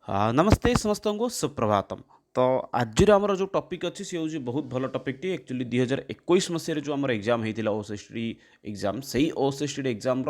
नमस्ते समस्त को सुप्रभातम। तो आज आमर जो टॉपिक अच्छी सी हूँ बहुत भल टॉपिक टी एक्चुअली 2021 मसीह जो आम एग्जाम होता ओएसएसटी एग्जाम से ओएसएसटी एग्जाम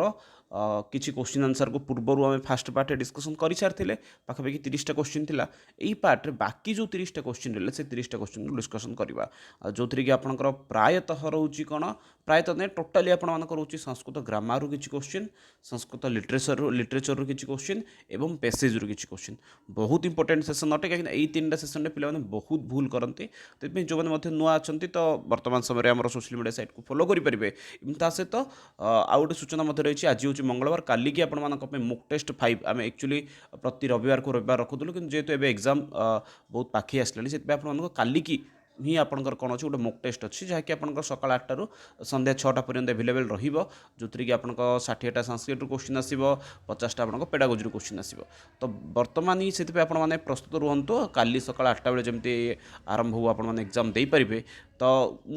किसी क्वेश्चन आंसर को पूर्वर आम फास्ट पार्ट डिस्कसन कर सारी पाखापाखि 30टा क्वेश्चन थिला। एई पार्ट बाकी जो 30टा क्वेश्चन रहा से 30टा क्वेश्चन डिस्कसन करवा जो थी कि आपंकर प्रायतः रोचे कौन प्रायतः नहीं टोटाली आपर संस्कृत ग्रामर रू किसी क्वेश्चन संस्कृत लिटरेचर किसी क्वेश्चन एवं पैसेज रू किसी क्वेश्चन बहुत इंपोर्टेंट सेसन अटे कहीं यही 3टा सेसन पे बहुत भूल करते तो जो मैंने नुआ अच्छा तो वर्तमान समय आम सोशल मीडिया साइट को फॉलो करेंगे ता सहित आउ गोटे सूचना रही आज हूँ मंगलवार काली की आपण मॉक टेस्ट 5 आम एक्चुअली प्रति रविवार को रविवार रखुलू कि जेहेतु एवं एग्जाम बहुत पाखे आसलानी से काली की ही आपंकर कौन अच्छे गोटे मॉक टेस्ट अच्छी जहाँकि आप सकाल 8 रू संध्या 6टा पर्यंत एभेलेबल जो थी कि आप 60टा संस्कृत क्वेश्चन आसो 50टा आप पेडागोजी क्वेश्चन आसो तो बर्तमान ही से आपने प्रस्तुत रुहतु काली सकाल 8टा बेले जमी आरंभ हो आप एग्जाम दे पारे तो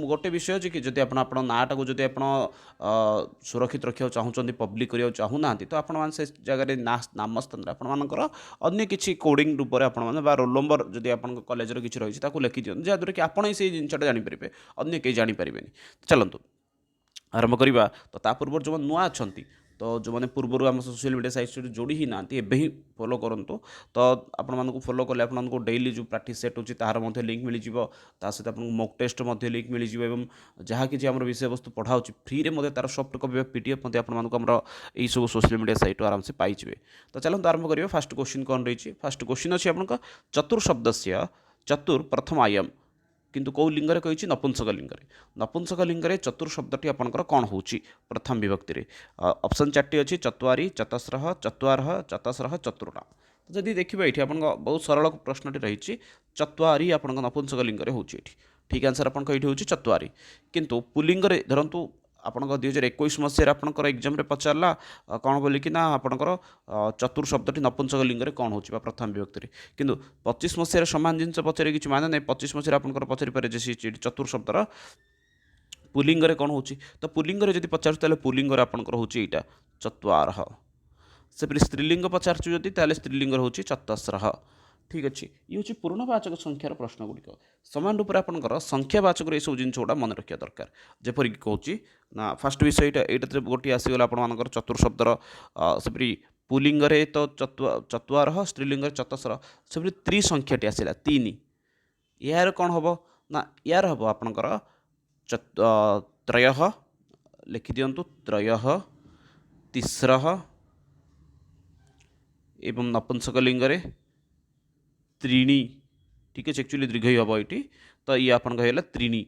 गोटे विषय अच्छे कि जब आप नाटा को जब आप सुरक्षित रखा चाहते पब्लिक करने चाहूना तो आप से जगह नाम स्थान आपर अन्य किसी कोडिंग रूप में आप रोल नंबर जब आप कॉलेज किसी रही लिखि दिखाँ जहाँद्वारा कि आपड़ से जिनटा जानीपारे अन्य कहीं जानीपारे चलतु आरंभ करवा तो ता पूर्व जो नुआ अच्छा तो जो मैंने पूर्व आम सोशल मीडिया साइट जोड़ी ही ना एवं ही फॉलो करूँ तो आपण फॉलो कले आपको डेली जो प्रैक्टिस सेट होची तार लिंक मिल सहित आपको मॉक टेस्ट लिंक मिल जहाँ कि आम विषय वस्तु पढ़ा फ्री में तार सॉफ्ट कॉपी पीडीएफ आमर यही सब सोशल मीडिया साइट आराम से पाइबे तो चलते आरंभ करिए फास्ट क्वेश्चन कौन रही फास्ट क्वेश्चन अच्छी आप चतुर्शब्द से चतुर प्रथम आयाम किंतु कौ लिंग कही नपुंसक लिंग चतुर्शब्दटी आपंकर कौन हो प्रथम विभक्ति ऑप्शन 4टी अच्छी चत्वारी चतस्रः चत्वारः चतस्रः चतुर्णा जदि देखिए ये आप बहुत सरल प्रश्नटी रही चत्वारी आप नपुंसक लिंग हो ठीक आंसर आप ये हूँ चत्वारी किंतु पुलिंग धरतु आपण 2021 मसीह आपंकर एग्जाम पचारा कौन बोल कि आपंकर चतुर शब्दटी नपुंसक लिंग कौन हो प्रथम विभक्ति किंतु 25 मसीह सामान जिन पचारे कि माने ना 25 मसीह आपंकर पचारि पारे चतुर शब्दर पुलिंग कौन हो तो पुलिंग जब पचार पुलिंग आपंकर हो चत्वार से स्त्रीलिंग पचारचु जदि स्त्रीलिंग हो चतस्रः ठीक अच्छे ये हूँ पूर्णवाचक संख्यार प्रश्न गुड़िक सामान रूप से आपंकर संख्यावाचक ये सब जिन गुड़ा मन रखा दरकार जपरिक कहूँ ना फास्ट विषय यहाँ गोटे आसीगला आपर चतुर्शब्दर सेपरी पुलिंग तो चतुआर स्त्रीलिंग चतस्र सेपरी त्रिसंख्याटी आसला 3 यार कौन हम ना यार हम आपंकर त्रय लिखि दिंतु त्रय तिस्रः एवं नपुंसक लिंग त्रीणी ठीक है एक्चुअली दीर्घ ही हम ये तो ये आपन है त्रीणी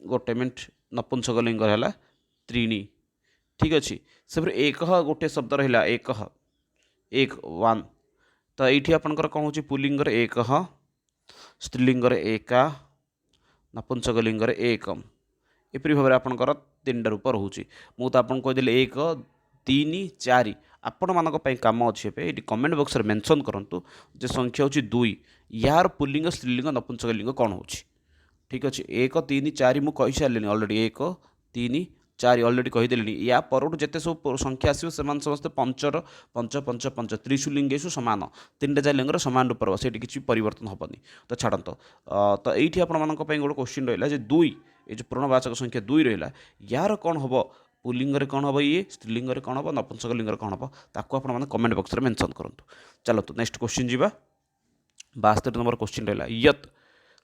गोटे मिनट नपुंसक लिंग है त्रीणी ठीक अच्छे से एक गोटे शब्द रहा एक वन तो ये आपंकर कौन हो पुलिंग एक स्त्रीलिंग एका नपुंसक लिंग एकम एपरी भाव में आपंकर 3टा रूप रोचे मुझे आपको कहीदेली 1 3 4 आपण मानक कम अच्छे ये कमेंट बॉक्स में मेंशन करूँ जे संख्या हूँ 2 यार पुलिंग स्त्रीलिंग नपुंसक लिंग कौन हो ठीक अच्छे 1 3 4 मुझे कही सारे अलरेडी 1 3 4 अलरेडी कहीदेली या पर जिते सब संख्या आसो से समस्त पंचर पंच पंच पंच त्रिशु लिंगेशु सामान 3टा लिंगर सामान रूप से किसी परिवर्तन हेनी तो छाड़त तो ये आपंप गोटे क्वेश्चन रहा है 2 ये जो पूर्णवाचक संख्या 2 रहा यार कौन हम पुलिंग कौन हम ये स्त्रीलिंग कौन हम नपुंसक लिंग कौन हम ताको आपने कमेंट बॉक्स में मेंशन करूँ चलते नेक्स्ट क्वेश्चन जी 72 नंबर क्वेश्चन रहा यत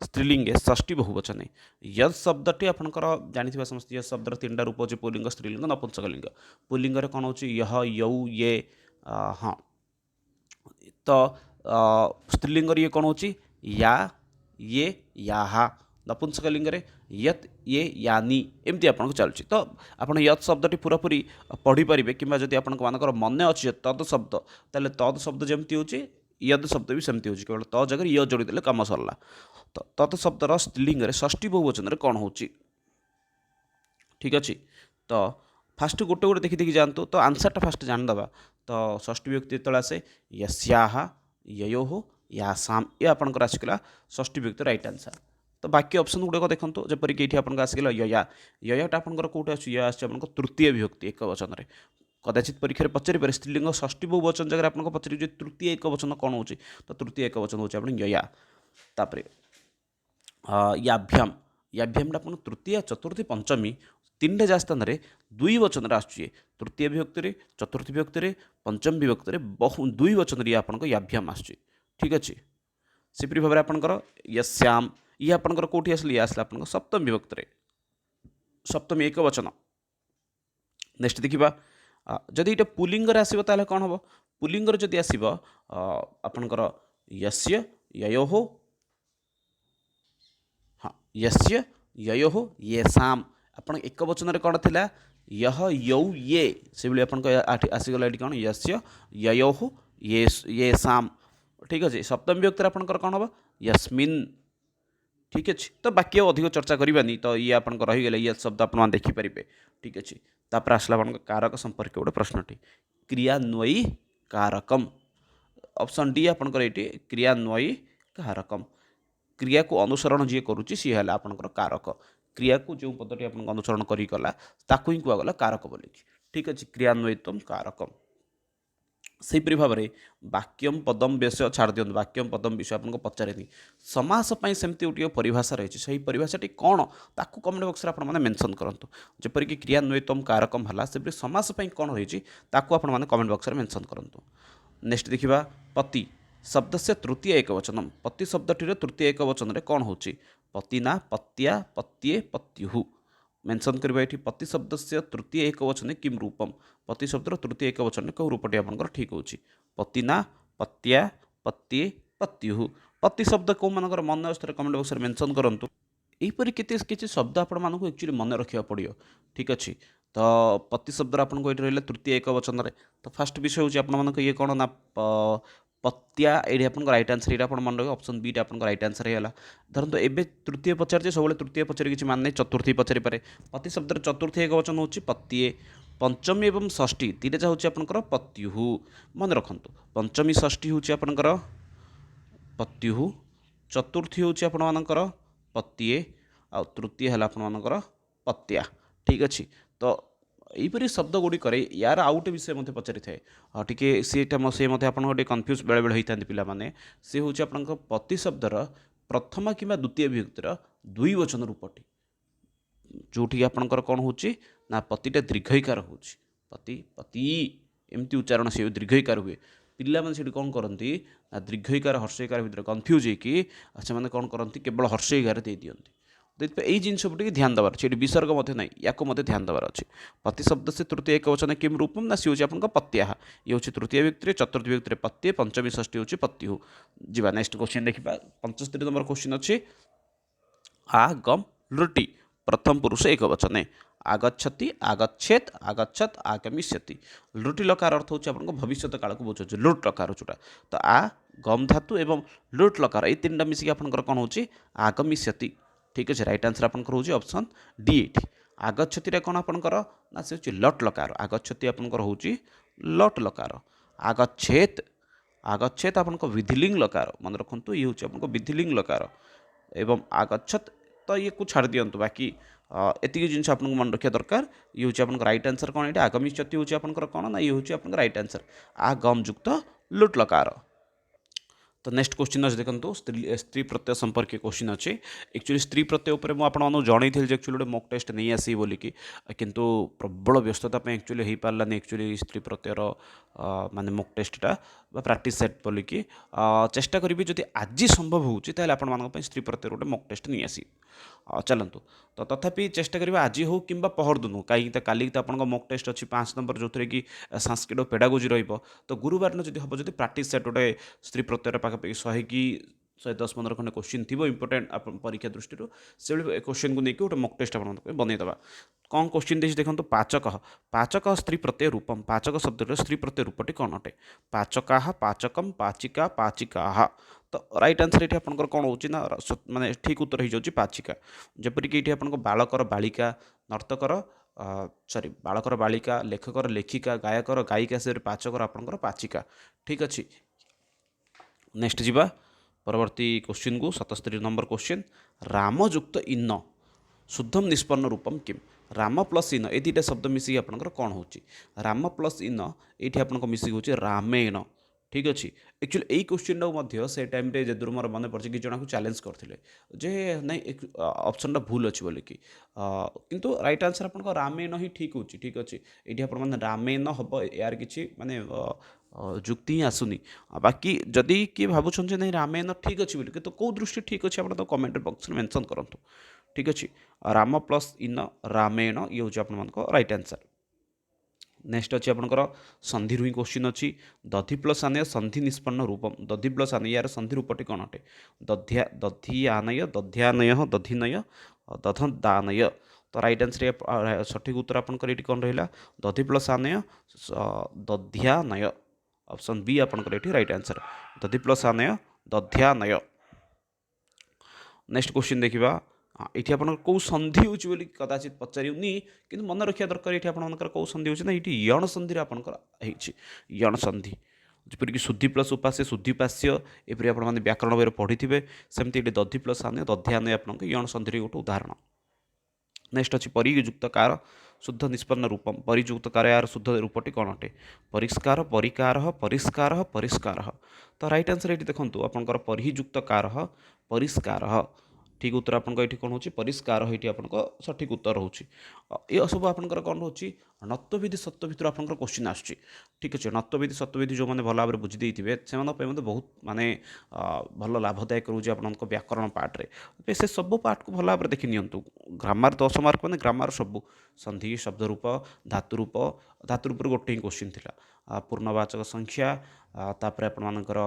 स्त्रीलिंगे षष्ठी बहुवचन यद शब्दटी आपंकर जानी समस्त यद शब्द 3टा रूप अच्छे पुलिंग स्त्रीलिंग नपुंसक लिंग पुलिंग कौन हो यह यौ ये हाँ तो स्त्रीलिंग ये कौन हो या ये याहा नपुंसक लिंग यत ये यानी एमती आपको चलुची तो आप यत शब्दटी पूरापूरी पढ़ी पारे कि जब आपंकर मन अच्छे तद शब्द तेल तद शब्द जमती हो यद शब्द भी सेमती हो केवल त जगह य जोड़ीदे कम सरला तो तत् शब्दर स्त्रीलिंग षष्ठी बहुवचन कौन हो ठीक अच्छे तो फास्ट गोटे गोटे देखी देखी जातु तो आंसरटा फास्ट जानीदे तो षष्ठी विभक्ति जो आसे यस्याः ययोः यासाम ये आपंकर आसगला षष्ठी विभक्ति राइट आंसर तो बाकी ऑप्शन गुड़ाक देखो जपरिक ये आपको आसगला यया ययाटा आपंकर कौटे आस तृतीय विभक्ति एक वचन कदाचित परीक्षा पचारि पारे स्त्रीलिंग षष्ठी बहुवचन जगह आपको पचार तृतीय एक वचन कौन हो तो तृतीय एक वचन हो यया तापर याभ्याम याभ्याम आप तृतीय चतुर्थी पंचमी तीन जा स्थान में दुई वचन आसुए तृतीय विभक्ति चतुर्थी विभक्ति पंचम विभक्ति बहु दुई वचन ये आपको याभ्याम आसुए ठीक अच्छे सेपरी भाव में आपंकर यश्याम ये आपंकर कौटी आसले ये आसला आप सप्तम विभक्ति सप्तमी एक वचन नेक्स्ट देखा जदि ये पुलिंग आसो ताल कौन हम पुलिंग जदि आसब आपणकर यस्य ययोः हाँ यस्य ययोः येषाम आप एक वचन कौन थिला यह यौ ये से आपको आसीगला ये कौन यस्य ययोः येषाम ठीक अच्छे सप्तम विभक्ति आपंकर कौन हम यस्मिन् ठीक अच्छे तो बाकी अधिक चर्चा करवानी तो ये आप रहीगले ये शब्द आप देखिपारे ठीक अच्छे तापर आसला आप कारक संपर्क गोटे प्रश्नटी क्रियान्वयी कारकम ऑप्शन डी आपंकर ये क्रियान्वयी कारकम क्रिया को अनुसरण जी करुच्ची सी है आपंकर कारक क्रिया को जो पदटी आप अनुसरण करला ताकू ही कहगला कारक बोली ठीक अच्छे क्रियान्वयित्वम कारकम सेपरी भाव में वाक्यम पदम विषय छाड़ दिखाँ वाक्यम पदम विषय आपको पचारे समास सेमती गोटे परिभाषा रही है सही परिभाषाटी कौन ताकू कमेंट बक्स में आपने मेंशन करूँ जपरिक क्रियान्वयित्वम कारकम है सेपरी समास कौन रही आपने कमेंट बक्स में मेंशन करूँ नेक्स्ट देखा पति शब्द से तृतीय एक वचनम पति शब्दटी तृतीय एक वचन में कौन हो पतिना पत्या पत्ये पत्युः मेंशन करवा ये पति शब्द से तृतीय एक वचन किम रूपम पति शब्द तृतीय एक वचन कौ रूपटी आपंकर ठीक हो पतिना पत्या पत्ये पत्युः पति शब्द कौ मानकर मन अवस्था कमेंट बक्स में मेंशन करूँ यहीपरि किसी शब्द आपण मानक एक्चुअली मन रखा पड़ो ठीक अच्छे तो पति शब्द आपको ये रहा तृतीय एक वचन तो फास्ट विषय हूँ ये कौन ना पत्या ये आप रईट आंसर ये मन रखे ऑप्शन बी आप रईट आंसर होगा धरत एवं तृतीय पचारे सब तृतीय पचारे किसी मान नहीं चतुर्थी पचारि पारे पति शब्द चतुर्थी एक वचन हूँ पत्ये पंचमी एवं षष्ठी तीन हूँ आपंकर पत्युः मन रखु पंचमी षष्ठी हूँ आपंकर पत्युः चतुर्थी हूँ आपर पत्ये आ तृतीय है आपर पत्या ठीक अच्छे तो यहीपरि शब्द गुड़िक यार आउ गोटे विषय मत पचारि थाए टी सीटा से आप कन्फ्यूज बेले बेले होता पाने सी हूँ आप पति शब्दर प्रथम कि द्वितीय विभक्तिर दुई वचन रूपटी जोटी आपंकर कौन हो पतिटा दीर्घईकार हो पति पति एमती उच्चारण से दीर्घईकार हुए पिला से कौन करती दीर्घईकार हर्षईकार भितर कन्फ्यूज होने कौन करती केवल हर्षईकार दे दिखती यही जिन टे ध्यान देवार अच्छे विसर्ग ना या ध्यान देवार अच्छे पति शब्द से तृतीय एक वचन किम रूपम ना सी हूँ आप पत्या ये हूँ तृतीय व्यक्ति चतुर्थी व्यक्ति पत्ये पंचमी षष्ठी हूँ पत्युः जी नेक्स्ट क्वेश्चन देखा 75 नंबर क्वेश्चन अच्छे आगम लृटी प्रथम पुरुष एक वचने आगछति आगछेत आगछत आगमिष्यति लृटी लकार अर्थ हूँ आप भविष्य काल को बुझे लुट लकार जोटा तो आ गम धातु एवं लुट लकार ये तीन मिसिक आपंकर कौन हो आगमिष्यति ठीक अच्छे रईट आंसर आपंकर हो ऑप्शन डी ये आगछति कौन आपंकर ना से लट लकार आगछति आपंकर हो लट लकार आगछेत आगछेत आपंक विधिलिंग लकार मन रखु ये हूँ आपको विधिलिंग लकार एवं आगछत तो ये को छाड़ दिंतु बाकी एतिक जिन आपको मन रखा दरकार ये हूँ आप रईट आंसर कौन ये आगमिष्यति हूँ आपंकर कौन ना ये हूँ आप रईट आंसर आगम युक्त लुट लकार तो नेक्स्ट क्वेश्चन अच्छे देखो स्त्री प्रत्यय संपर्क क्वेश्चन अच्छे एक्चुअली स्त्री प्रत्यय उपर मुझे जनई थी एक्चुअली गोटे मॉक टेस्ट नहीं आसी बोलिकी किंतु प्रबल व्यस्तता एक्चुअली हो पारानी एक्चुअली स्त्री प्रत्ययर माने मॉक टेस्टा प्राक्टिस सेट बोलिकी चेष्टा करी जब आज संभव होता स्त्री प्रत्यय गोटे मॉक टेस्ट नहीं आसी चलतु तो तथापि चेष्टा करिबा आज हो कि पहरदिन हो कहीं काली तो आपको मॉक टेस्ट अच्छी 5 नंबर जो कि संस्कृत पेडागोजी रहिबो तो गुरुवार दिन जब हम जब प्राक्टिस सेट गोटे स्त्री प्रत्ययर पाखापाखि 100 कि 110-15 खंडे क्वेश्चन थी इंपोर्टेंट परीक्षा दृष्टि से क्वेश्चन को लेकिन गोटे मॉक टेस्ट आप बनईदे कौन क्वेश्चन देखिए देखो पाचक पाचक स्त्री प्रत्यय रूपम पाचक शब्द स्त्री प्रत्यय रूपटी कौन अटे पाचका पाचकम पाचिका पाचिका तो राइट आंसर ये आपंकर कौन हो माने ठीक उत्तर हो जाए पाचिका जपरिक ये आप बालकर बालिका नर्तकर सॉरी बालकर बालिका लेखकर लेखिका गायकर गायिका से पाचकर आपंकर पाचिका ठीक अच्छे नेक्स्ट जीवा परवर्ती क्वेश्चन को 77 नंबर क्वेश्चन रामयुक्त इन्न शुद्धम निष्पन्न रूपम किम राम प्लस इन ये दुटा शब्द मिसिक आपंकर कौन हो राम प्लस इन ये आपको मिसिक हो रामेण ठीक अच्छे एक्चुअली यही क्वेश्चन टाक से टाइम जदूर मोर मन पड़े कि जना चैलेंज करते जे नहीं ऑप्शन भूल अच्छी बोलिकी किंतु राइट आंसर आप रामेण ही ठीक हो ठीक अच्छे ये आप रामेण हम यार कि माने जुक्ति ही आसुनी बाकी जदि किए भावुं नहीं रामेण ठीक अच्छे बोलिकी तो कौ दृष्टि ठीक अच्छे आप कमेंट बॉक्स में मेंशन करूँ ठीक अच्छे राम प्लस इन रामेण ये हूँ आप राइट आंसर नेक्स्ट अच्छी आपंकर संधि रुई क्वेश्चन अच्छी दधि प्लस आनय संधि निष्पन्न रूपम दधि प्लस आनय यार संधि रूपटी कौन अटे दध्या दधि आनय दध्यानय दधिनय दधदानय तो राइट आंसर सठिक उत्तर आपंकर ये कौन रहा दधि प्लस आनय दध्यानय ऑप्शन बी आपंकर ये राइट आंसर दधि प्लस आनय दध्यानय नेक्स्ट क्वेश्चन देखा ये आप कौ संधि हो कदाचित पचारूनी कि मन रखा दरकार ये आपर कौ संधि होना ये यण संधि आपंकर यण संधि जपरिक शुद्धि प्लस उपास्य शुद्धिपास्य एपरी आप व्याकरण बही पढ़ी थे सेमती ये दधि प्लस आने दध्यान आप यण संधि गोटे उदाहरण नेक्स्ट अच्छी परियुक्त कार शुद्ध निष्पन्न रूपम परियुक्त कार यार शुद्ध रूपटी कौन अटे परिष्कार परिकार परिष्कार परिष्कार तो राइट आंसर ये देखो आपंकर परियुक्त कार परिष्कार ठीक उत्तर आपको ये कौन हो परिष्कार ये आपको सठिक उत्तर हो सब आपंकर कौन हो नत्वविधि सत्वविधि आपंकर क्वेश्चन आसूँ ठीक अच्छे नत्वविधि सत्वविधि जो मैंने भल भाव में बुझी देते से बहुत माने भल लाभदायक रोचे आप व्याकरण पार्ट्रे से सब पार्ट को भल भाव में देखी नियंतु ग्रामर 10 मार्क मैंने ग्रामर सब संधि शब्द रूप धातु रूप गोटे ही क्वेश्चन था पूर्णवाचक संख्या तापर आपर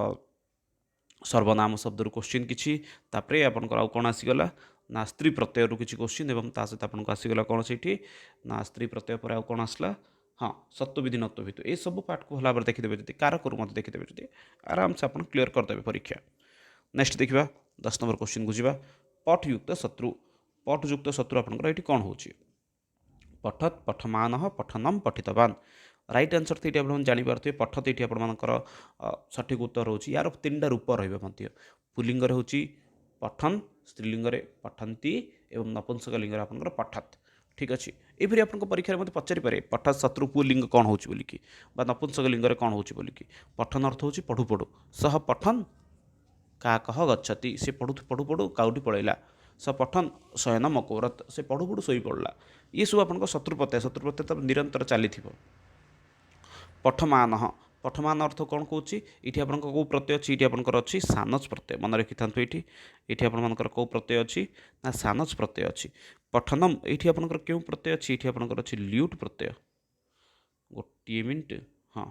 सर्वनाम शब्द क्वेश्चन किसी आपंकर आउ कौन आसीगला ना स्त्री प्रत्यय किसी क्वेश्चन और ता सहित आपको आसीगला कौन से ना स्त्री प्रत्यय पर आउ कौन आसला हाँ सत्वविधि नत्वविधि ये सब पार्ट को भल भाव देखीदेवे जब कारक मत देखीदेवे जब आराम से आप क्लीयर करदे परीक्षा नेक्स्ट देखा 10 नंबर क्वेश्चन को जावा पठयुक्त शत्रु पठयुक्त शत्रु आपंकर ये कौन हो पठत पठमान पठनम पठितवान राइट आंसर तो ये आप जापारे पठत ये आपर सठिक उत्तर हो यार 3टा रूप रही पुलिंग हो पठन स्त्रीलिंग पठंती एवं नपुंसकलिंग आपंकर पठत ठीक अच्छे ये आप परीक्षा मत पचारि पारे पठत शत्रु पुलिंग कौन हो नपुंसकलिंग कौन हो पठन अर्थ हो पढ़ु पढ़ु सह पठन का कह गच्छति से पढ़ु पढ़ु पढ़ु काउटी पलैला स पठन शयन मकोरत से पढ़ु पढ़ु शोई पड़ा ये सब आप शत्रुप्रत्यय तो निरंतर चली पठमान पठमान अर्थ कौन कौन ये आप कौ प्रत्यय अच्छी ये आपंकर अच्छी सानच प्रत्यय मन रखी था ये आपर कौ प्रत्यय अच्छी ना सानच प्रत्यय अच्छी पठनम ये आपंकर क्यों प्रत्यय अच्छी ये आपंकर अच्छी ल्यूट प्रत्यय गोटे मिनिट हाँ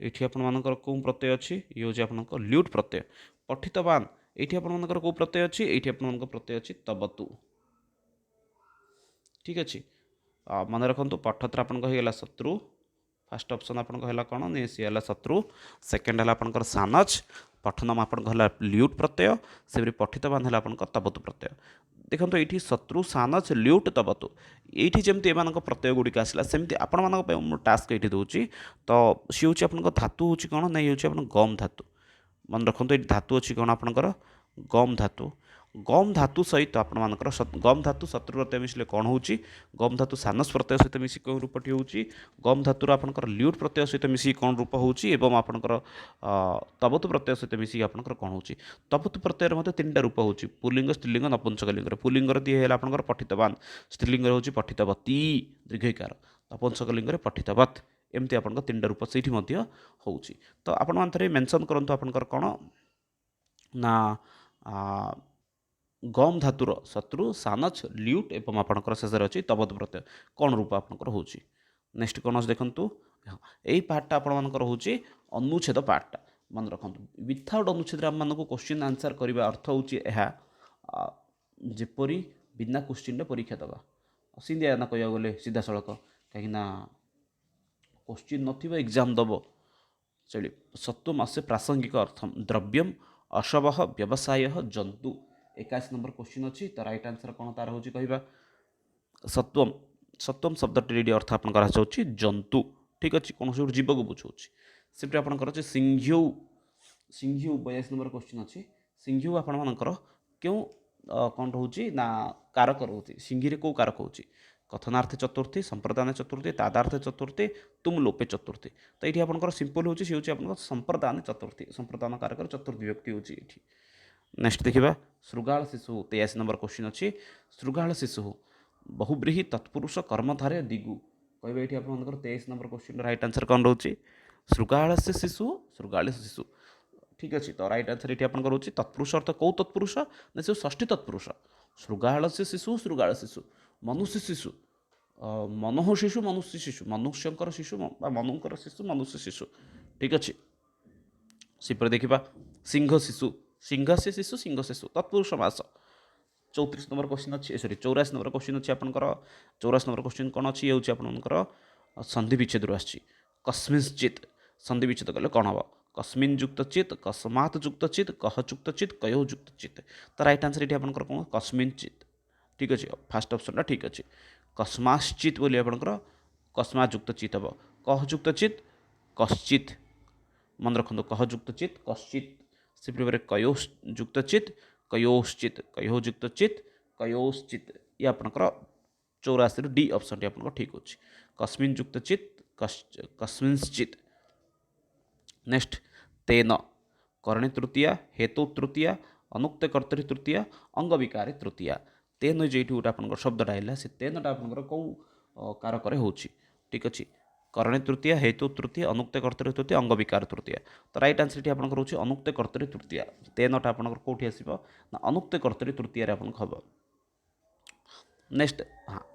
ये आपर कौ प्रत्यय अच्छी ये हूँ आप ल्यूट प्रत्यय पठितवान ये आपर कौ प्रत्यय अच्छी ये आप प्रत्यय अच्छी तबतु ठीक अच्छे मन रखु पठत्र आपला शत्रु फास्ट ऑप्शन आपन कौन नहीं सी है शत्रु सेकेंड है आपंकर सानच पठनम आपन ल्यूट प्रत्यय से पठितवान है आपन तबतु प्रत्यय देखो ये शत्रु सानच ल्यूट तबतु ये जमी एम प्रत्यय गुड़िक आसला सेमती आपण टास्क ये दूसरी तो सी हूँ आप धातु हूँ कौन नहीं हूँ गम धातु मन रखु ये धातु अच्छी कौन आपंकर गम धातु सहित आपर गम धातु शत्रु प्रत्यय मिसले कौन हो गम धातु सानस प्रत्यय सहित मिसी कौन रूपटी हो गम धातुर आपंकर ल्यूट प्रत्यय सहित मिसी कौन रूप हो आपंकर तबतु प्रत्यय सहित मिसी आपंकर कौन हो तबतु प्रत्यय मध्य 3टा रूप हो पुलिंग स्त्रीलिंग नपुंसकलिंग पुलिंग दिए आपंकर पठितवान स्त्रीलिंग हो पठितवती दीर्घकार नपुंसकलिंग पठितवत एमती आप 3टा रूप से हो तो आपण थे मेंशन करूँ आपंकर कौन ना गम धातुर शत्रु सानच ल्यूट एवं आपंकर शेष अच्छी तबत प्रत्यय कौन रूप आपंकर हो नेक्स्ट कौन देखु यही पार्टा आपर हूँ अनुच्छेद पार्टा मन रखु विथआउट अनुच्छेद आम को क्वेश्चन आंसर करने अर्थ हूँ जेपरी बिना क्वेश्चन परीक्षा दवा सीधा ना कह गले सीधा सड़क कहीं क्वेश्चन न एग्जाम दब चलिए सत्वम आसे प्रासंगिक अर्थम द्रव्यम अशव व्यवसाय जंतु 81 नंबर क्वेश्चन अच्छी तो राइट आंसर कौन तार हूँ कह सत्वम सत्वम शब्द अर्थ आप जंतु ठीक अच्छे कौन से जीव को बुझाऊँ से आपंकर अच्छे सिंघ्यू 82 नंबर क्वेश्चन अच्छी सिंघ्यू आपर क्यों କ'ଣ ରହୁଛି ନା କାରକ ରହୁଛି। ସିଂହୀରେ କେଉଁ କାରକ ହେଉଛି? କଥନାର୍ଥେ ଚତୁର୍ଥୀ, ସମ୍ପ୍ରଦାନ ଚତୁର୍ଥୀ, ତାଦାର୍ଥେ ଚତୁର୍ଥୀ, ତୁମ ଲୋପେ ଚତୁର୍ଥୀ। ତ ଏଇଠି ଆପଣଙ୍କର ସିମ୍ପଲ୍ ହେଉଛି, ସେ ହେଉଛି ଆପଣଙ୍କର ସମ୍ପ୍ରଦାନ ଚତୁର୍ଥୀ। ସମ୍ପ୍ରଦାନ କାରକର ଚତୁର୍ଥୀ ବିଭକ୍ତି ହେଉଛି ଏଇଠି। ନେକ୍ସଟ ଦେଖିବା ଶୃଗାଳ ଶିଶୁ 83 ନମ୍ବର କ୍ୱେଶ୍ଚିନ୍ ଅଛି। ଶୃଗାଳ ଶିଶୁ ବହୁବ୍ରୀହି ତତ୍ପୁରୁଷ କର୍ମଧାରେ ଦିଗୁ। କହିବେ ଏଇଠି ଆପଣଙ୍କର 23 ନମ୍ବର କ୍ୱେଶ୍ଚିନ୍ର ରାଇଟ୍ ଆନ୍ସର୍ କ'ଣ ରହୁଛି? ଶୃଗାଳସ୍ୟ ଶିଶୁ, ଶୃଗାଳ ଶିଶୁ। ଠିକ୍ ଅଛି, ତ ରାଇଟ୍ ଆନ୍ସର୍ ଏଠି ଆପଣଙ୍କର ରହୁଛି ତତ୍ପୁରୁଷ ଅର୍ଥ କେଉଁ ତତ୍ପୁରୁଷ? ନା ସେ ଷଷ୍ଠୀ ତତ୍ପୁରୁଷ। ଶୃଗାଳସ୍ୟ ଶିଶୁ, ଶୃଗାଳ ଶିଶୁ। ମନୁଷ୍ୟ ଶିଶୁ, ମନୋହ ଶିଶୁ, ମନୁଷ୍ୟ ଶିଶୁ। ମନୁଷ୍ୟଙ୍କର ଶିଶୁ ବା ମନୁଙ୍କର ଶିଶୁ, ମନୁଷ୍ୟ ଶିଶୁ। ଠିକ୍ ଅଛି, ସେପରି ଦେଖିବା ସିଂହ ଶିଶୁ, ସିଂହସ୍ୟ ଶିଶୁ, ସିଂହ ଶିଶୁ ତତ୍ପୁରୁଷ ମାସ। 34 ନମ୍ବର କ୍ୱେଶ୍ଚିନ୍ ଅଛି, ସରି 84 ନମ୍ବର କ୍ୱେଶ୍ଚିନ୍ ଅଛି ଆପଣଙ୍କର। 84 ନମ୍ବର କ୍ୱେଶ୍ଚିନ୍ କ'ଣ ଅଛି? ହେଉଛି ଆପଣଙ୍କର ସନ୍ଧି ବିଚ୍ଛେଦରୁ ଆସିଛି। କସ୍ମିଂଶ୍ଚିତ୍, ସନ୍ଧି ବିଚ୍ଛେଦ କଲେ କ'ଣ ହେବ? କସ୍ମିନ୍ ଯୁକ୍ତ ଚିତ୍, କସ୍ମାତ୍ ଯୁକ୍ତ ଚିତ୍, କହ ଯୁକ୍ତ ଚିତ୍, କୟୋ ଯୁକ୍ତ ଚିତ୍। ତ ରାଇଟ୍ ଆନ୍ସର୍ ଏଠି ଆପଣଙ୍କର କ'ଣ? କସ୍ମିଂଶ୍ଚିତ୍। ଠିକ୍ ଅଛି, ଫାର୍ଷ୍ଟ ଅପସନ୍ଟା ଠିକ୍ ଅଛି। କସ୍ମାଶ୍ଚିତ୍ ବୋଲି ଆପଣଙ୍କର କସ୍ମା ଯୁକ୍ତ ଚିତ୍ ହେବ। କହ ଯୁକ୍ତ ଚିତ୍, କଶ୍ଚିତ୍। ମନେ ରଖନ୍ତୁ, କହ ଯୁକ୍ତ ଚିତ୍, କଶ୍ଚିତ୍। ସେପରି ଭାବରେ କୟୋ ଯୁକ୍ତ ଚିତ୍, କୟୋଶ୍ଚିତ୍, କୟୋ ଯୁକ୍ତ ଚିତ୍, କୟୋଶ୍ଚିତ୍। ଇଏ ଆପଣଙ୍କର 84ରୁ ଡି ଅପସନ୍ଟି ଆପଣଙ୍କର ଠିକ୍ ଅଛି। କସ୍ମିନ୍ ଯୁକ୍ତ ଚିତ୍, କସ୍ମିଂଶ୍ଚିତ୍। ନେକ୍ସଟ ତେନ କରଣୀ ତୃତୀୟା, ହେତୁ ତୃତୀୟା, ଅନୁକ୍ତ କର୍ତ୍ତରୀ ତୃତୀୟା, ଅଙ୍ଗବିକାରୀ ତୃତୀୟା। ତେନ ଯେଇଠି ଗୋଟେ ଆପଣଙ୍କର ଶବ୍ଦଟା ହେଲା, ସେ ତେନଟା ଆପଣଙ୍କର କେଉଁ କାରକରେ ହେଉଛି? ଠିକ୍ ଅଛି, କରଣୀ ତୃତୀୟା, ହେତୁ ତୃତୀୟା, ଅନୁକ୍ତ କର୍ତ୍ତରୀ ତୃତୀୟା, ଅଙ୍ଗବିକାର ତୃତୀୟା। ତ ରାଇଟ୍ ଆନ୍ସର୍ ଏଠି ଆପଣଙ୍କର ହେଉଛି ଅନୁକ୍ତ କର୍ତ୍ତରୀ ତୃତୀୟା। ତେନଟା ଆପଣଙ୍କର କେଉଁଠି ଆସିବ? ନା ଅନୁକ୍ତ କର୍ତ୍ତରୀ ତୃତୀୟାରେ ଆପଣଙ୍କ ହେବ। ନେକ୍ସଟ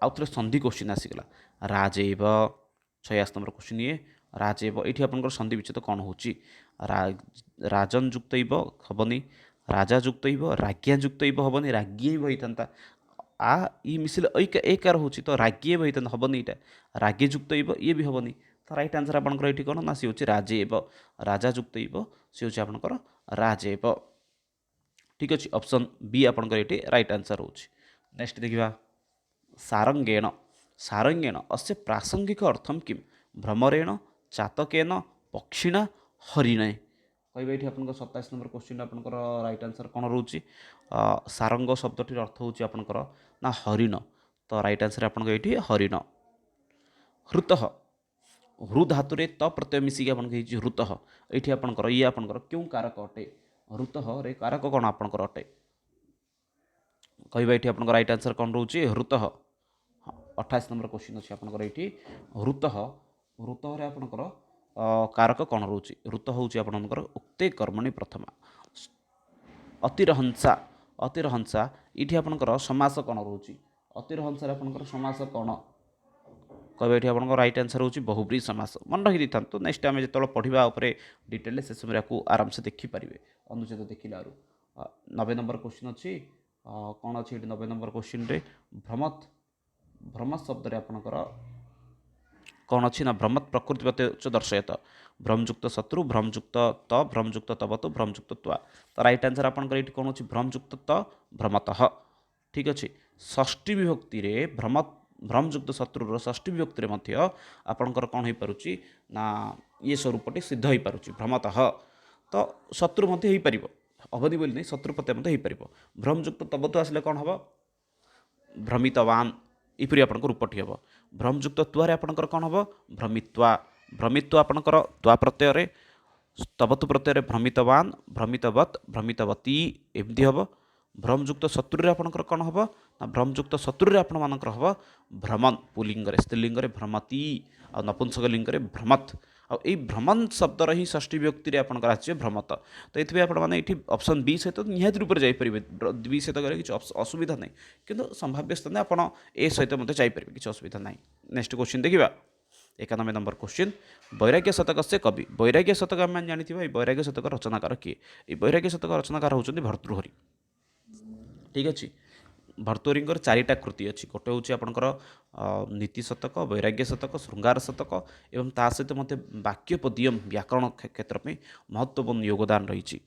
ଆଉ ଥରେ ସନ୍ଧି କ୍ୱେଶ୍ଚିନ୍ ଆସିଗଲା। ରାଜେବ 86 ନମ୍ବର କ୍ୱେଶ୍ଚିନ୍ ଇଏ। ରାଜେବ ଏଇଠି ଆପଣଙ୍କର ସନ୍ଧି ବିଚ୍ଛେଦ କ'ଣ ହେଉଛି? ରାଜନ ଯୁକ୍ତ ଇବ ହେବନି, ରାଜା ଯୁକ୍ତ ଇବ, ରାଜ୍ଞା ଯୁକ୍ତ ଇବ ହେବନି, ରାଜ୍ଞୀ ହିଁ ହେଇଥାନ୍ତା। ଆ ଇ ମିଶିଲେ ଏକାର ହେଉଛି, ତ ରାଜ୍ଞୀ ବି ହେଇଥାନ୍ତା, ହେବନି ଏଇଟା। ରାଗେ ଯୁକ୍ତ ଇବ ଇଏ ବି ହେବନି। ତ ରାଇଟ୍ ଆନ୍ସର୍ ଆପଣଙ୍କର ଏଇଠି କ'ଣ? ନା ସେ ହେଉଛି ରାଜେବ। ରାଜା ଯୁକ୍ତ ଇବ, ସେ ହେଉଛି ଆପଣଙ୍କର ରାଜେବ। ଠିକ୍ ଅଛି, ଅପସନ୍ ବି ଆପଣଙ୍କର ଏଇଠି ରାଇଟ୍ ଆନ୍ସର୍ ହେଉଛି। ନେକ୍ସଟ ଦେଖିବା ସାରଙ୍ଗେଣ। ସାରଙ୍ଗେଣ ଅस्य ପ୍ରାସଙ୍ଗିକ ଅର୍ଥମ କିମ୍? ଭ୍ରମରେଣ, ଚାତକେନ, ପକ୍ଷିଣା, ହରିଣେ। କହିବେ ଏଇଠି ଆପଣଙ୍କର 27 ନମ୍ବର କ୍ୱେଶ୍ଚିନ୍ ଆପଣଙ୍କର ରାଇଟ୍ ଆନ୍ସର୍ କ'ଣ ରହୁଛି? ସାରଙ୍ଗ ଶବ୍ଦଟିର ଅର୍ଥ ହେଉଛି ଆପଣଙ୍କର ନା ହରିଣ। ତ ରାଇଟ୍ ଆନ୍ସର୍ ଆପଣଙ୍କ ଏଇଠି ହରିଣ। ହୃତଃ, ହୃ ଧାତୁରେ ତ ପ୍ରତ୍ୟୟ ମିଶିକି ଆପଣଙ୍କ ହେଇଛି ହୃତଃ। ଏଇଠି ଆପଣଙ୍କର ଇଏ ଆପଣଙ୍କର କେଉଁ କାରକ ଅଟେ? ହୃତଃରେ କାରକ କ'ଣ ଆପଣଙ୍କର ଅଟେ? କହିବା ଏଇଠି ଆପଣଙ୍କ ରାଇଟ୍ ଆନ୍ସର୍ କ'ଣ ରହୁଛି? ହୃତଃ। 28 ନମ୍ବର କ୍ୱେଶ୍ଚିନ୍ ଅଛି ଆପଣଙ୍କର ଏଇଠି। ହୃତଃ, ହୃତଃରେ ଆପଣଙ୍କର କାରକ କ'ଣ ରହୁଛି? ହୃତ ହେଉଛି ଆପଣଙ୍କର ଉକ୍ତେ କର୍ମଣି ପ୍ରଥମା। ଅତିରହଂସା, ଅତିରହଂସା ଏଇଠି ଆପଣଙ୍କର ସମାସ କ'ଣ ରହୁଛି? ଅତିରହଂସାରେ ଆପଣଙ୍କର ସମାସ କ'ଣ? କହିବେ ଏଠି ଆପଣଙ୍କ ରାଇଟ୍ ଆନ୍ସର୍ ହେଉଛି ବହୁବ୍ରୀହି ସମାସ। ମନେ ରଖିଦେଇଥାନ୍ତୁ, ନେକ୍ସଟ ଆମେ ଯେତେବେଳେ ପଢ଼ିବା ଉପରେ ଡିଟେଲରେ ସେ ସମୟରେ ଆକୁ ଆରାମସେ ଦେଖିପାରିବେ ଅନୁଚ୍ଛେଦ ଦେଖିଲାରୁ। 90 ନମ୍ବର କ୍ୱେଶ୍ଚିନ୍ ଅଛି। କ'ଣ ଅଛି ଏଠି 90 ନମ୍ବର କ୍ୱେଶ୍ଚିନ୍ରେ? ଭ୍ରମତ୍, ଭ୍ରମତ୍ ଶବ୍ଦରେ ଆପଣଙ୍କର କ'ଣ ଅଛି? ନା ଭ୍ରମତ୍ ପ୍ରକୃତିବତ୍ ଦର୍ଶୟତ। ଭ୍ରମଯୁକ୍ତ ଶତ୍ରୁ, ଭ୍ରମଯୁକ୍ତ ତ, ଭ୍ରମଯୁକ୍ତ ତବତୁ, ଭ୍ରମଯୁକ୍ତ ତ୍ୱା। ତ ରାଇଟ୍ ଆନ୍ସର୍ ଆପଣଙ୍କର ଏଇଠି କ'ଣ ଅଛି? ଭ୍ରମଯୁକ୍ତ ତ, ଭ୍ରମତଃ। ଠିକ୍ ଅଛି, ଷଷ୍ଠୀ ବିଭକ୍ତିରେ ଭ୍ରମଯୁକ୍ତ ଶତ୍ରୁର ଷଷ୍ଠୀ ବିଭକ୍ତିରେ ମଧ୍ୟ ଆପଣଙ୍କର କ'ଣ ହେଇପାରୁଛି? ନା ଇଏ ସ୍ୱରୂପଟି ସିଦ୍ଧ ହେଇପାରୁଛି, ଭ୍ରମତଃ। ତ ଶତ୍ରୁ ମଧ୍ୟ ହେଇପାରିବ, ହେବନି ବୋଲି ନାହିଁ, ଶତ୍ରୁ ପ୍ରତ୍ୟୟ ମଧ୍ୟ ହେଇପାରିବ। ଭ୍ରମଯୁକ୍ତ ତବତୁ ଆସିଲେ କ'ଣ ହେବ? ଭ୍ରମିତବାନ୍, ଏପରି ଆପଣଙ୍କ ରୂପଟି ହେବ। ଭ୍ରମଯୁକ୍ତ ତ୍ୱାରେ ଆପଣଙ୍କର କ'ଣ ହେବ? ଭ୍ରମିତ୍ୱା। ଭ୍ରମିତ୍ୱ ଆପଣଙ୍କର ତ୍ୱା ପ୍ରତ୍ୟୟରେ, ତବତୁ ପ୍ରତ୍ୟୟରେ ଭ୍ରମିତବାନ୍, ଭ୍ରମିତବତ୍, ଭ୍ରମିତବତୀ ଏମିତି ହେବ। ଭ୍ରମଯୁକ୍ତ ଶତ୍ରୁରେ ଆପଣଙ୍କର କ'ଣ ହେବ? ନା ଭ୍ରମଯୁକ୍ତ ଶତ୍ରୁରେ ଆପଣମାନଙ୍କର ହେବ ଭ୍ରମନ୍, ପୁଲିଙ୍ଗରେ, ସ୍ତ୍ରୀଲିଙ୍ଗରେ ଭ୍ରମତି, ଆଉ ନପୁଂସକ ଲିଙ୍ଗରେ ଭ୍ରମତ୍। ଆଉ ଏଇ ଭ୍ରମନ୍ ଶବ୍ଦର ହିଁ ଷଷ୍ଠୀ ବିଭକ୍ତିରେ ଆପଣଙ୍କର ଆସିଛି ଭ୍ରମତ। ତ ଏଥିପାଇଁ ଆପଣମାନେ ଏଇଠି ଅପସନ୍ ବି ସହିତ ନିହାତି ରୂପରେ ଯାଇପାରିବେ। ବି ସହିତ ଗଲେ କିଛି ଅସୁବିଧା ନାହିଁ, କିନ୍ତୁ ସମ୍ଭାବ୍ୟ ସ୍ଥାନରେ ଆପଣ ଏ ସହିତ ମଧ୍ୟ ଯାଇପାରିବେ, କିଛି ଅସୁବିଧା ନାହିଁ। ନେକ୍ସଟ କ୍ୱେଶ୍ଚିନ୍ ଦେଖିବା 91 ନମ୍ବର କ୍ୱେଶ୍ଚିନ୍। ବୈରାଗ୍ୟ ଶତକ ସେ କବି। ବୈରାଗ୍ୟ ଶତକ ଆମେ ଜାଣିଥିବା, ଏଇ ବୈରାଗ୍ୟ ଶତକ ରଚନାକାର କିଏ? ଏଇ ବୈରାଗ୍ୟ ଶତକ ରଚନାକାର ହେଉଛନ୍ତି ଭର୍ତ୍ତୃହରି। ଠିକ୍ ଅଛି, ଭର୍ତ୍ତୃହରିଙ୍କର 4ଟା କୃତି ଅଛି। ଗୋଟେ ହେଉଛି ଆପଣଙ୍କର ନୀତି ଶତକ, ବୈରାଗ୍ୟ ଶତକ, ଶୃଙ୍ଗାର ଶତକ, ଏବଂ ତା ସହିତ ମଧ୍ୟ ବାକ୍ୟପଦୀୟମ୍ ବ୍ୟାକରଣ କ୍ଷେତ୍ର ପାଇଁ ମହତ୍ତ୍ୱପୂର୍ଣ୍ଣ ଯୋଗଦାନ ରହିଛି।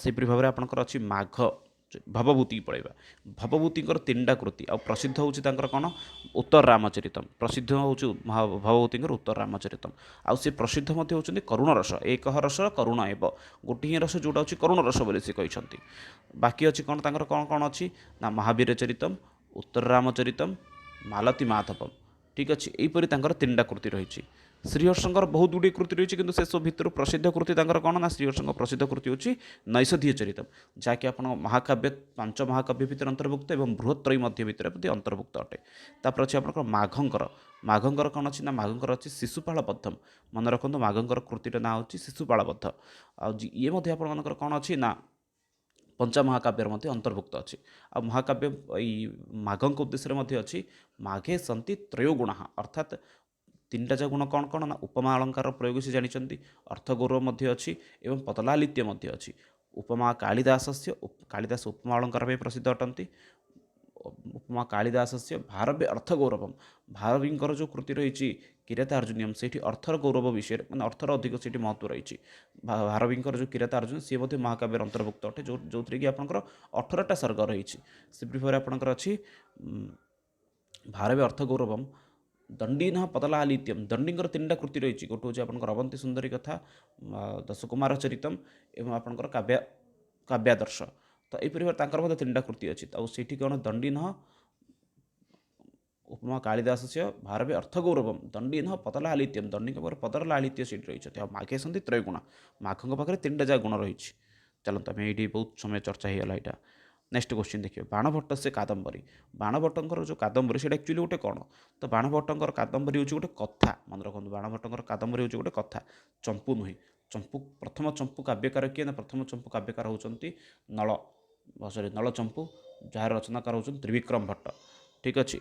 ସେହିପରି ଭାବରେ ଆପଣଙ୍କର ଅଛି ମାଘ भवभूति पढ़ा भवभूतिर 3टा कृति आ प्रसिद्ध होउछि तांकर कोन उत्तर रामचरितम प्रसिद्ध होउछि भवभूतिर उत्तर रामचरितम आ से प्रसिद्ध मध्य होउछन्ति करुण रस एक रस करुण एव गोटे ही रस जोटा होछि करुण रस बोली से कहछन्ति बाकी अछि कोन तांकर कोन कोन अछि ना महावीर चरितम उत्तर रामचरितम मालती माधवम ठीक अच्छे यहीपरी 3टा कृति रही श्रीहर्षंकर बहुत गुड़ी कृति रही कि से सब भितर प्रसिद्ध कृति कौन ना श्रीहर्षंकर प्रसिद्ध कृति हूँ नैषधीय चरितम जहाँकि आप महाकाव्य 5 महाकाव्य भितर अंतर्भुक्त और बृहत्त्रयी मध्य भितर अंतर्भुक्त अटे तापर अच्छे आप माघंकर कौन अच्छी ना माघंकर अच्छी शिशुपाल बद्धम मन रखु माघंकर कृतिर ना हूँ शिशुपाल बद्ध ये आपर कौन अच्छी ना पंचा महाकाव्यर मध्य अंतर्भुक्त अच्छी आ महाकाव्य माघंक उद्देश्य अच्छी माघे सन्ति त्रयोगुण अर्थात 3टा जा गुण कौन कौन ना उपमा अलंकार प्रयोग से जानते अर्थगौरव अच्छी एवं पतलालित्य अच्छी उपमा कालिदास कालिदास उपमा अलंकार प्रसिद्ध अटंती उपमा कालिदास से भारव्य अर्थगौरवम भारवींकर जो कृति रही किरातार्जुनियम से अर्थर गौरव विषय मैंने अर्थर अधिक से महत्व रही भारवींकर जो किरातार्जुन सी महाकाव्य अंतर्भुक्त अटे जो थी कि आपंकर 18टा सर्ग रही से प्रिफर आपंकर अच्छी भारव्य अर्थगौरवम दंडीन पतलालित्यम दंडींकर 3टा कृति रही गोटे हूँ आपंकर अवंती सुंदरी कथा दशकुमार चरितम एवं आपंकर काव्यादर्श तो यहीपर 3टा कृति अच्छी आठी कौन दंडीन उपमा कालिदास से भारवे अर्थगौरवम दंडीन पतलालित्यम दंडी पतलालित्य सीट रही माघे सन्ति त्रयगुण माघों पाखे 3टा जा गुण रही चलते आम ये बहुत समय चर्चा होगा यहाँ नेक्स्ट क्वेश्चन देखिए बाणभट्ट से कादम्बरी बाणभट्टर जो कादम्बरी से एक्चुअली गोटे कौन तो बाणभट्टर कादम्बरी हूँ गोटे कथा मन रखु बाणभट्टर कादम्बरी हूँ गोटे कथा चंपू नुहे चंपू प्रथम चंपू काव्यकार किए ना प्रथम चंपू काव्यकार होती नल सॉरी नल चंपू जार रचनाकार होती त्रिविक्रम भट्ट ठीक अच्छे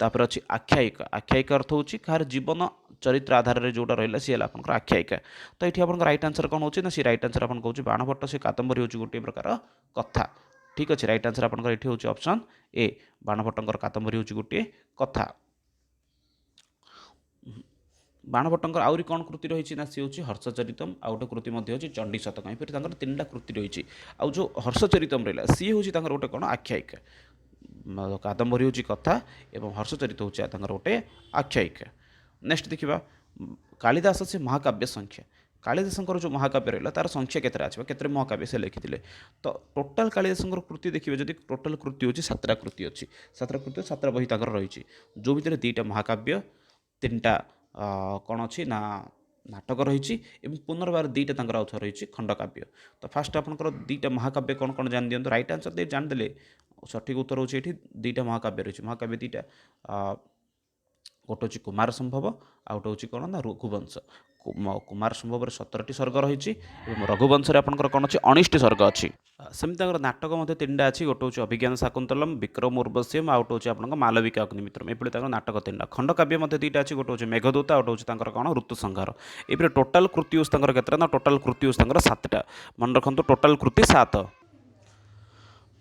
तापर अच्छी आख्यायिका आख्यायिका अर्थ हूँ कहार जीवन चरित्र आधार में जोटा रहा सी आपंकर आख्यायिका तो ये आप राइट आंसर कौन होची ना सी राइट आंसर आपन कहूँ बाणभट्ट से कादम्बरी हूँ गोटे प्रकार कथा ठीक अच्छे राइट आंसर आपंकर ये हूँ ऑप्शन ए बाणभट्टर कादम्बरी हूँ गोटे कथा बाणभट्टर आउरी कौन कृति रही ना सी हूँ हर्षचरितम आ गोटे कृति अच्छी चंडी शतक यहीपर 3टा कृति रही आउ जो हर्षचरितम रहा सी हूँ गोटे कौन आख्यायिका कादम्बरी हूँ कथा एवं हर्षचरित हूँ गोटे आख्यायिका नेक्स्ट देखा कालिदास से महाकाव्य संख्या कालिदासंकर जो महाकाव्य रहा तार संख्या केतरा आछे केतरे महाकाव्य से लिखिथिले तो टोटाल कालिदासंकर कृति देखिए जदि टोटाल कृति होची 7टा कृति अच्छी 7टा कृति 7टा बही ताकर रही जो भितर 2टा महाकाव्य 3टा कौन अच्छी ना नाटक रही पुनर्बार 2टा तांकर आउथ रही खंडकाव्य तो फास्ट आपंकर 2टा महाकाव्य कौन कौन जान दियंतु राइट आंसर दे जानदेले सठिक उत्तर होची एठी 2टा महाकाव्य रही महाकाव्य 2टा गोटे हूँ कुमार संभव आ गोटे हूँ कौन ना रघुवंश कुमार संभव 17टी सर्ग रही रघुवंश आपंकर कौन अच्छी 19टी सर्ग अच्छी सेमती नाटक 3टा अच्छी गोटे हूँ अभिज्ञान शाकुंतलम विक्रम उर्वश्यम आ गोटे हूँ आप मालविका अग्निमित्रम ये नाटक 3टा खंडकाव्य 2टा अच्छी गोटे हूँ मेघदूत आ गोटे हूँ कौन ऋतुसंहार ये टोटाल कृति हूँ केतटा ना टोटाल कृति हूँ 7टा मन रखु टोटाल कृति 7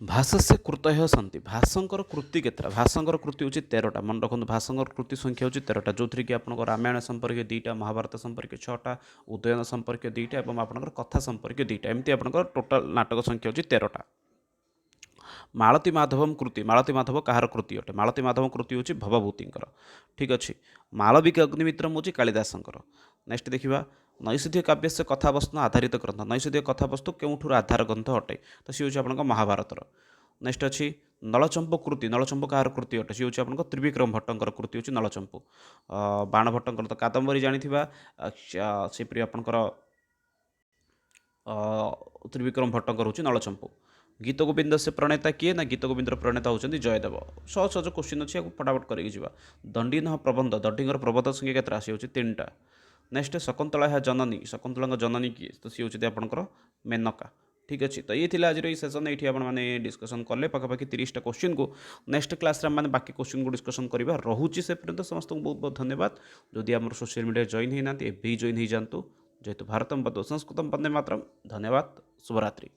भाष्य कृत सन्ति भाष्यंकर कृति केतरा भाष्यंकर कृति हूँ 13टा मन रखु भाष्यंकर कृति संख्या हूँ 13टा जो थी कि आपको रामायण संपर्क 2टा महाभारत संपर्क 6टा उदयन संपर्क 2टा और आपंकर कथा संपर्क 2टा एमती आपंकर टोटाल नाटक संख्या हूँ 13टा मालती माधवम कृति मालती माधव कहार कृति अटे मालती माधव कृति हूँ भवभूतिंकर ठीक अच्छे मालविका अग्निमित्रम हूँ कालिदासंकर नेक्स्ट देखा नैषधीय काव्य से कथावस्तु आधारित ग्रंथ नैषधीय कथावस्तु केउठुर आधार ग्रंथ अटे तो सी हूँ आपंक महाभारतर नेक्स्ट अच्छी नलचंपू कृति नलचंपू कहार कृति अटे सी हूँ आपंक त्रिविक्रम भट्टर कृति हूँ नलचंपू बाणभट्टर तो कादम्बरी जानी सेपरी आपंकर त्रिविक्रम भट्टर हूँ नलचंपू गीत गोविंद से प्रणेता किए ना गीत गोविंद प्रणेता होती जयदेव सहज सहज क्वेश्चन अच्छी फटाफट करके दंडीन प्रबंध दंडीर प्रबंध संख्या केतरा सी हूँ 3टा नेक्स्ट शकुंतला जननी शकुंतला जननी किए तो सी हूँ आपंकर मेनका ठीक अच्छे तो ये आज सेसन ये आपने डिस्कसन कले पाखापाखि 30टा क्वेश्चन को नेक्स्ट क्लास मैंने बाकी क्वेश्चन को डिस्कसन करवा रोचे से पर्यंत समस्त बहुत बहुत धन्यवाद जदि आम सोशल मीडिया जॉइन होना एवं जॉइन हो जातु जेहेतु भारतम बद संस्कृतम वंदे मातरम धन्यवाद शुभरात्रि।